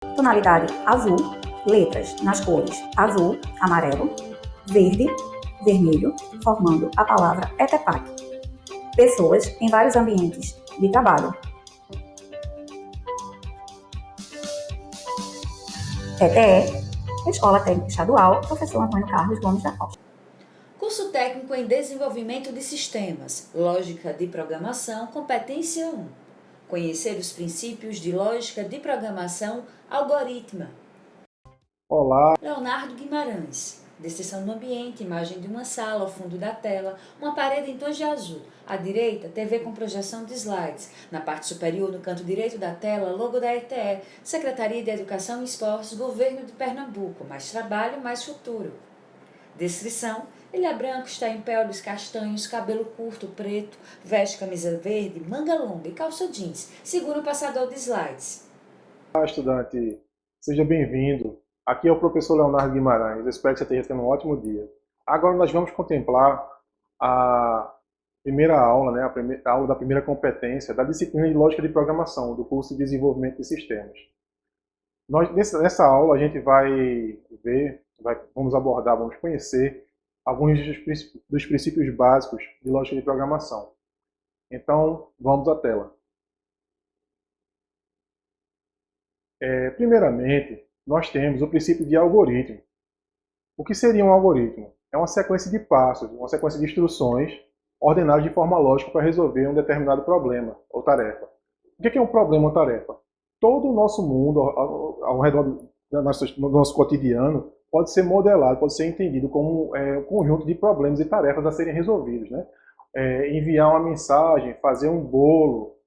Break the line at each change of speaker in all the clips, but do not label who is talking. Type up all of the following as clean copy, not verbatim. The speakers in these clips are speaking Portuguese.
Tonalidade azul, letras nas cores azul, amarelo, verde, vermelho, formando a palavra ETEPAC. Pessoas em vários ambientes de trabalho. ETE, Escola Técnica Estadual, Professor Antônio Carlos Gomes da Costa.
Curso técnico em desenvolvimento de sistemas, lógica de programação, competência 1. Conhecer os princípios de lógica de programação algorítmica.
Olá.
Leonardo Guimarães. Descrição do ambiente, imagem de uma sala ao fundo da tela, uma parede em tons de azul. À direita, TV com projeção de slides. Na parte superior, no canto direito da tela, logo da ETE, Secretaria de Educação e Esportes, Governo de Pernambuco. Mais trabalho, mais futuro. Descrição: ele é branco, está em pé, olhos castanhos, cabelo curto, preto, veste camisa verde, manga longa e calça jeans. Segura o passador de slides.
Olá, estudante. Seja bem-vindo. Aqui é o professor Leonardo Guimarães. Espero que você esteja tendo um ótimo dia. Agora nós vamos contemplar a primeira aula, a aula da primeira competência da disciplina de Lógica de Programação, do curso de Desenvolvimento de Sistemas. Nessa aula a gente vamos abordar, vamos conhecer alguns dos princípios básicos de lógica de programação. Então, vamos à tela. Primeiramente, nós temos o princípio de algoritmo. O que seria um algoritmo? É uma sequência de passos, uma sequência de instruções ordenadas de forma lógica para resolver um determinado problema ou tarefa. O que é um problema ou tarefa? Todo o nosso mundo, ao redor do nosso cotidiano, pode ser modelado, pode ser entendido como um conjunto de problemas e tarefas a serem resolvidos, né? Enviar uma mensagem, fazer um bolo,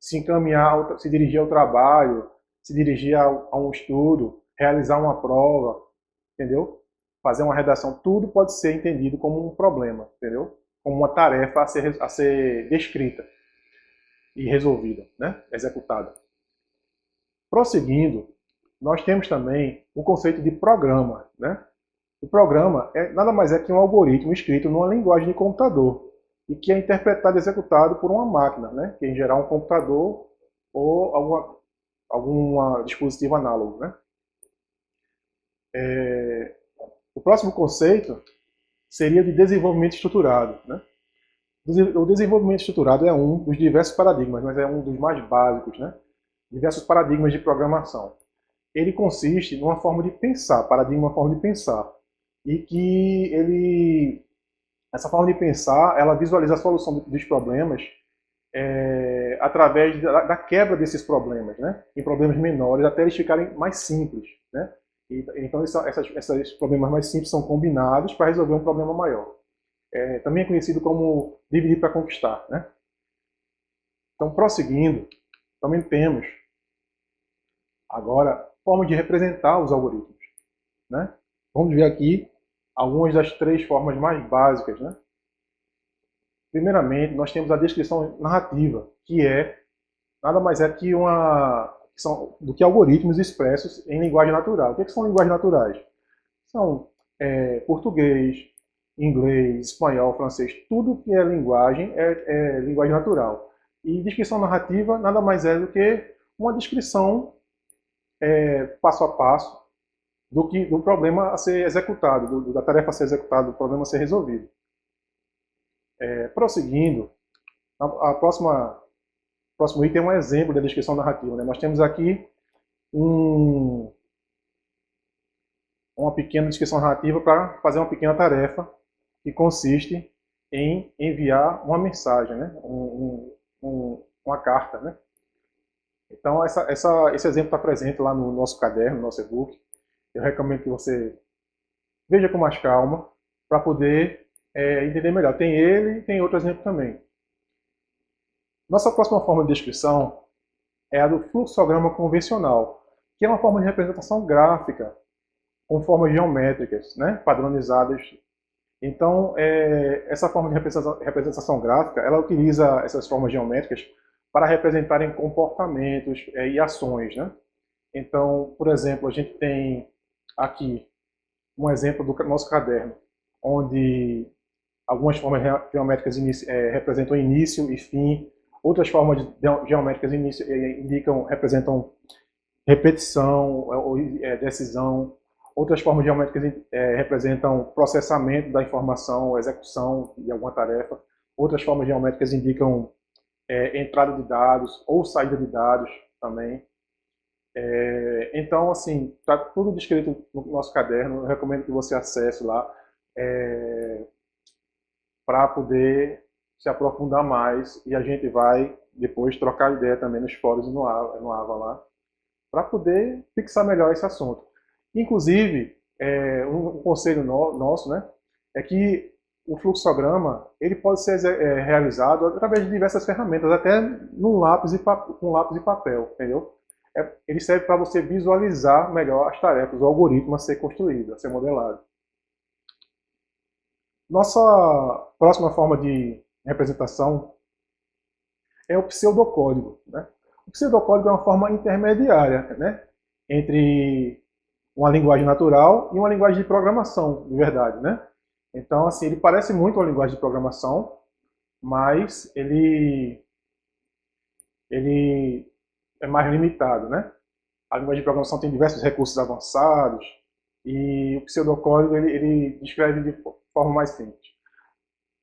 se encaminhar, se dirigir ao trabalho, se dirigir a um estudo, realizar uma prova, entendeu? Fazer uma redação, tudo pode ser entendido como um problema, entendeu? Como uma tarefa a ser descrita e resolvida, né? Executada. Prosseguindo, nós temos também o conceito de programa, né? O programa nada mais é que um algoritmo escrito numa linguagem de computador e que é interpretado e executado por uma máquina, né? Que em geral é um computador ou algum dispositivo análogo, né? O próximo conceito seria de desenvolvimento estruturado, né? O desenvolvimento estruturado é um dos diversos paradigmas, mas é um dos mais básicos, né? Diversos paradigmas de programação. Ele consiste numa forma de pensar, paradigma é uma forma de pensar, e que essa forma de pensar, ela visualiza a solução dos problemas através da quebra desses problemas, né? Em problemas menores, até eles ficarem mais simples, né? Então esses problemas mais simples são combinados para resolver um problema maior. Também é conhecido como dividir para conquistar, né? Então, prosseguindo, também temos agora forma de representar os algoritmos, né? Vamos ver aqui algumas das três formas mais básicas, né? Primeiramente, nós temos a descrição narrativa, que nada mais é que do que algoritmos expressos em linguagem natural. O que são linguagens naturais? São português, inglês, espanhol, francês, tudo que é linguagem é linguagem natural. E descrição narrativa nada mais é do que uma descrição passo a passo do problema a ser executado, da tarefa a ser executada, do problema a ser resolvido. Prosseguindo, próximo item é um exemplo da descrição narrativa, né? Nós temos aqui uma pequena descrição narrativa para fazer uma pequena tarefa que consiste em enviar uma mensagem, né? Uma carta, né? Então, esse exemplo está presente lá no nosso caderno, no nosso e-book. Eu recomendo que você veja com mais calma para poder entender melhor. Tem ele e tem outro exemplo também. Nossa próxima forma de descrição é a do fluxograma convencional, que é uma forma de representação gráfica com formas geométricas, né, padronizadas. Então, essa forma de representação gráfica, ela utiliza essas formas geométricas para representarem comportamentos e ações, né? Então, por exemplo, a gente tem aqui um exemplo do nosso caderno, onde algumas formas geométricas representam início e fim, outras formas geométricas representam repetição, decisão. Outras formas geométricas representam processamento da informação, execução de alguma tarefa. Outras formas geométricas indicam entrada de dados ou saída de dados também. Então, assim, está tudo descrito no nosso caderno. Eu recomendo que você acesse lá para poder se aprofundar mais, e a gente vai depois trocar ideia também nos fóruns e no AVA lá, para poder fixar melhor esse assunto. Inclusive, um conselho nosso, né, é que o fluxograma ele pode ser realizado através de diversas ferramentas, até com lápis e papel, entendeu? Ele serve para você visualizar melhor as tarefas, o algoritmo a ser construído, a ser modelado. Nossa próxima forma de representação é o pseudocódigo, né? O pseudocódigo é uma forma intermediária, né, entre uma linguagem natural e uma linguagem de programação, de verdade, né? Então, assim, ele parece muito uma linguagem de programação, mas ele é mais limitado, né? A linguagem de programação tem diversos recursos avançados e o pseudocódigo ele descreve de forma mais simples.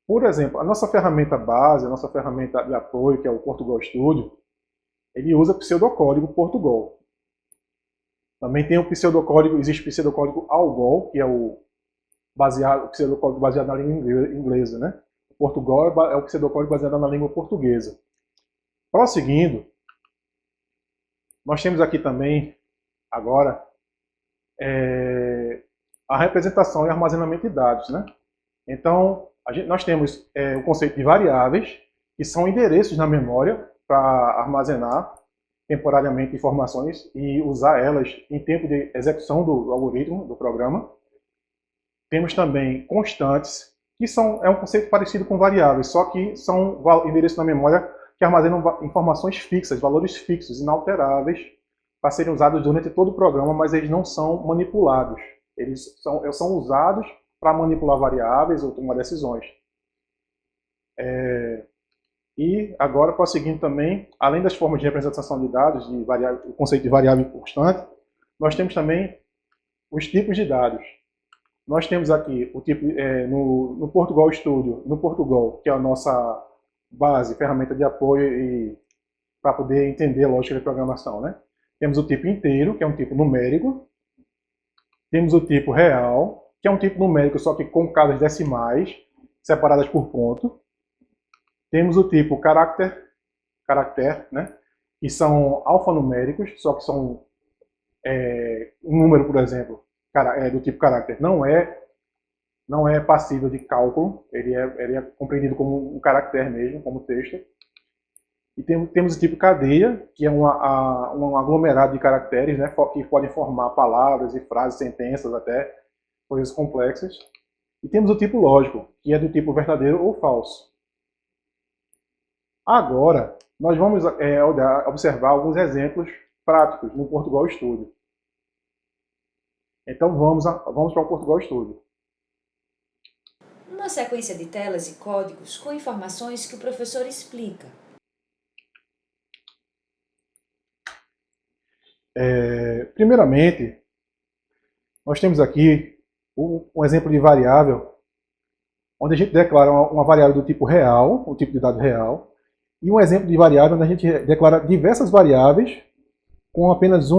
Por exemplo, a nossa ferramenta base, a nossa ferramenta de apoio, que é o Portugal Studio, ele usa pseudocódigo Portugal. Também tem o pseudocódigo, existe o pseudocódigo Algol, que é o pseudocódigo baseado na língua inglesa, né? O Portugal é o pseudocódigo baseado na língua portuguesa. Prosseguindo, nós temos aqui também, agora, a representação e armazenamento de dados, né? Então, nós temos o conceito de variáveis, que são endereços na memória para armazenar temporariamente informações e usar elas em tempo de execução do algoritmo, do programa. Temos também constantes, que é um conceito parecido com variáveis, só que são endereços na memória que armazenam informações fixas, valores fixos, inalteráveis, para serem usados durante todo o programa, mas eles não são manipulados. Eles são usados para manipular variáveis ou tomar decisões. E agora, prosseguindo também, além das formas de representação de dados, o conceito de variável constante, nós temos também os tipos de dados. Nós temos aqui o tipo no Portugal Studio, no Portugal, que é a nossa base, ferramenta de apoio para poder entender a lógica de programação, né? Temos o tipo inteiro, que é um tipo numérico. Temos o tipo real, que é um tipo numérico, só que com casas decimais, separadas por ponto. Temos o tipo caractere, né? Que são alfanuméricos, só que são um número, por exemplo, do tipo caractere não é passível de cálculo, ele é compreendido como um caractere mesmo, como texto. E temos o tipo cadeia, que é um aglomerado de caracteres, né, que podem formar palavras e frases, sentenças, até coisas complexas. E temos o tipo lógico, que é do tipo verdadeiro ou falso. Agora, nós vamos observar alguns exemplos práticos no Portugal Studio. Então vamos para o Portugal Studio.
Uma sequência de telas e códigos com informações que o professor explica.
Primeiramente, nós temos aqui um exemplo de variável, onde a gente declara uma variável do tipo real, um tipo de dado real, e um exemplo de variável onde a gente declara diversas variáveis com apenas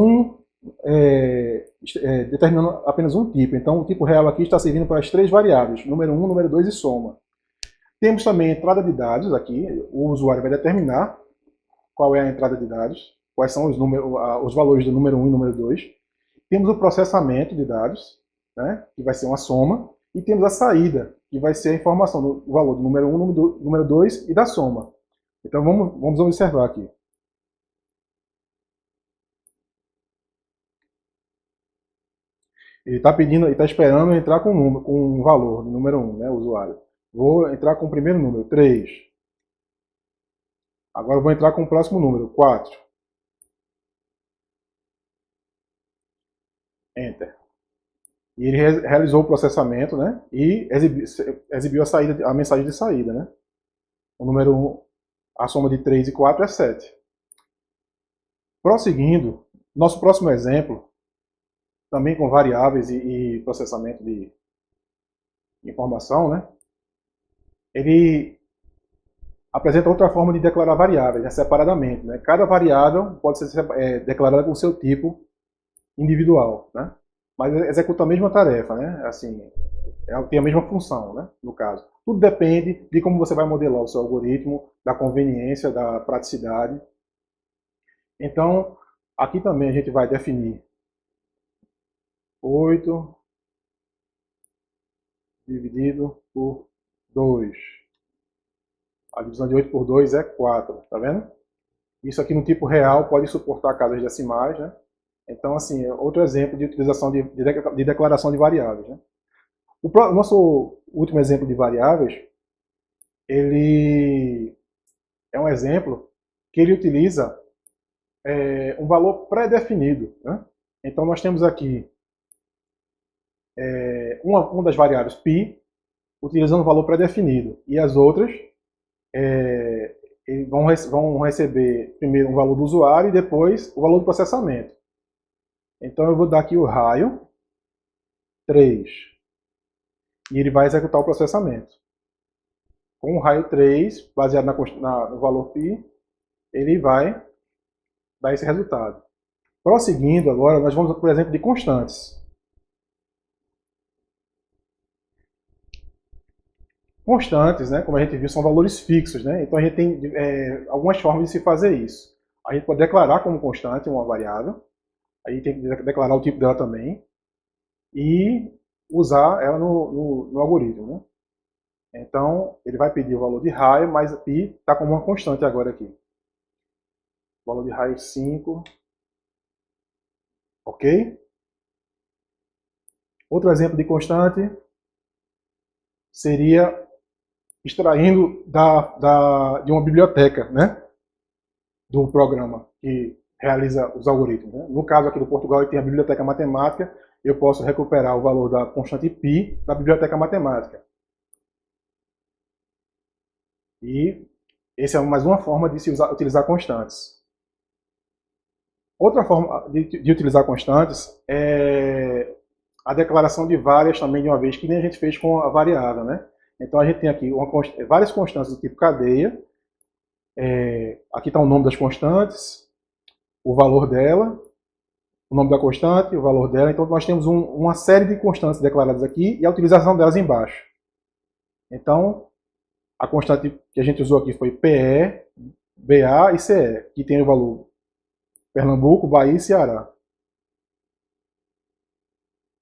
determinando apenas um tipo. Então, o tipo real aqui está servindo para as três variáveis, número 1, número 2 e soma. Temos também a entrada de dados aqui, o usuário vai determinar qual é a entrada de dados, quais são os valores do número 1 e número 2. Temos o processamento de dados, né, que vai ser uma soma, e temos a saída, que vai ser a informação do valor do número 1, número 2 e da soma. Então vamos observar aqui. Ele está esperando entrar com um valor, do número 1, né, o usuário. Vou entrar com o primeiro número, 3. Agora eu vou entrar com o próximo número, 4. Enter. E ele realizou o processamento, né, e exibiu a mensagem de saída. Né? O número 1, a soma de 3 e 4 é 7. Prosseguindo, Nosso próximo exemplo, também com variáveis e processamento de informação, né? Ele apresenta outra forma de declarar variáveis, né, separadamente. Né? Cada variável pode ser declarada com seu tipo individual, né? Mas executa a mesma tarefa, né? Assim, tem a mesma função, né? No caso. Tudo depende de como você vai modelar o seu algoritmo, da conveniência, da praticidade. Então, aqui também a gente vai definir 8 dividido por 2. A divisão de 8 por 2 é 4, tá vendo? Isso aqui no tipo real pode suportar casas decimais, né? Então, assim, é outro exemplo de utilização de declaração de variáveis, né? O nosso último exemplo de variáveis, ele é um exemplo que ele utiliza um valor pré-definido, né? Então, nós temos aqui uma das variáveis π, utilizando o valor pré-definido, e as outras vão receber primeiro um valor do usuário e depois o valor do processamento. Então eu vou dar aqui o raio 3 e ele vai executar o processamento. Com o raio 3, baseado no valor π, ele vai dar esse resultado. Prosseguindo agora, nós vamos, por exemplo, de constantes. Constantes, né, como a gente viu, são valores fixos, né? Então a gente tem algumas formas de se fazer isso. A gente pode declarar como constante uma variável, aí tem que declarar o tipo dela também, e usar ela no algoritmo, né? Então ele vai pedir o valor de raio, mas π está como uma constante agora aqui. O valor de raio 5, ok? Outro exemplo de constante seria extraindo de uma biblioteca, né, do programa que realiza os algoritmos. Né? No caso aqui do Portugal, ele tem a biblioteca matemática, eu posso recuperar o valor da constante π da biblioteca matemática. E essa é mais uma forma de se utilizar constantes. Outra forma de utilizar constantes é a declaração de várias também de uma vez, que nem a gente fez com a variável, né? Então a gente tem aqui várias constantes do tipo cadeia. Aqui está o nome das constantes, o valor dela, o nome da constante, o valor dela. Então nós temos uma série de constantes declaradas aqui e a utilização delas embaixo. Então a constante que a gente usou aqui foi PE, BA e CE, que tem o valor Pernambuco, Bahia e Ceará.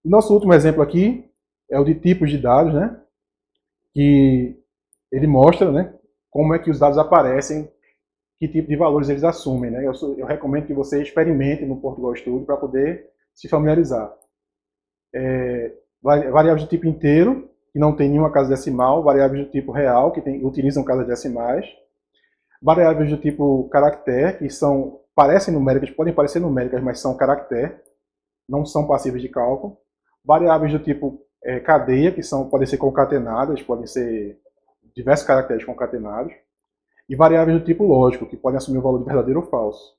Nosso último exemplo aqui é o de tipos de dados, né? Que ele mostra, né, como é que os dados aparecem, que tipo de valores eles assumem. Né? Eu recomendo que você experimente no Portugal Studio para poder se familiarizar. Variáveis do tipo inteiro, que não tem nenhuma casa decimal, variáveis do tipo real, que utilizam casas decimais, variáveis do tipo caractere, que parecem numéricas, podem parecer numéricas, mas são caractere, não são passíveis de cálculo, variáveis do tipo cadeia, que podem ser concatenadas, podem ser diversos caracteres concatenados, e variáveis do tipo lógico, que podem assumir o valor de verdadeiro ou falso.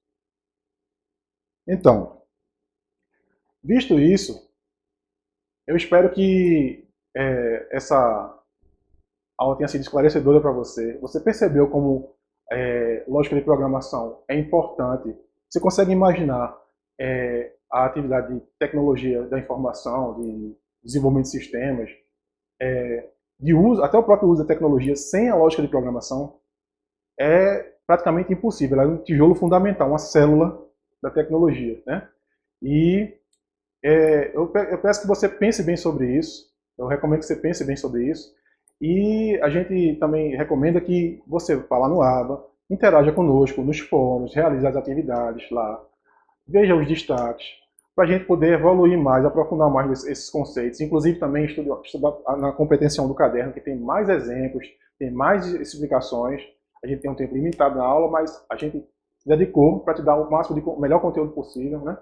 Então, visto isso, eu espero que essa aula tenha sido esclarecedora para você. Você percebeu como lógica de programação é importante? Você consegue imaginar a atividade de tecnologia da informação, de desenvolvimento de sistemas, de uso, até o próprio uso da tecnologia sem a lógica de programação é praticamente impossível. Ela é um tijolo fundamental, uma célula da tecnologia, né? E eu peço que você pense bem sobre isso. Eu recomendo que você pense bem sobre isso. E a gente também recomenda que você vá lá no ABA, interaja conosco nos fóruns, realize as atividades lá, veja os destaques, para a gente poder evoluir mais, aprofundar mais esses conceitos. Inclusive também estudar na competência 1 do caderno, que tem mais exemplos, tem mais explicações. A gente tem um tempo limitado na aula, mas a gente se dedicou para te dar o melhor conteúdo possível, né?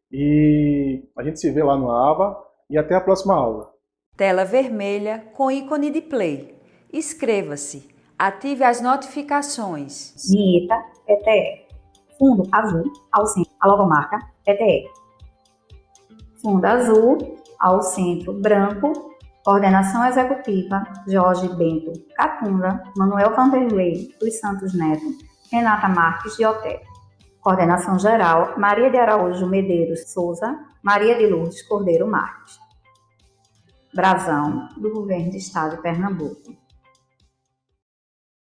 E a gente se vê lá no AVA e até a próxima aula.
Tela vermelha com ícone de play. Inscreva-se. Ative as notificações.
NIETA, ETE. Fundo azul ao centro, a logomarca PTE. Fundo azul ao centro, branco, coordenação executiva, Jorge Bento Catunda, Manuel Vanderlei dos Santos Neto, Renata Marques de Otero. Coordenação geral, Maria de Araújo Medeiros Souza, Maria de Lourdes Cordeiro Marques. Brasão do Governo do Estado de Pernambuco.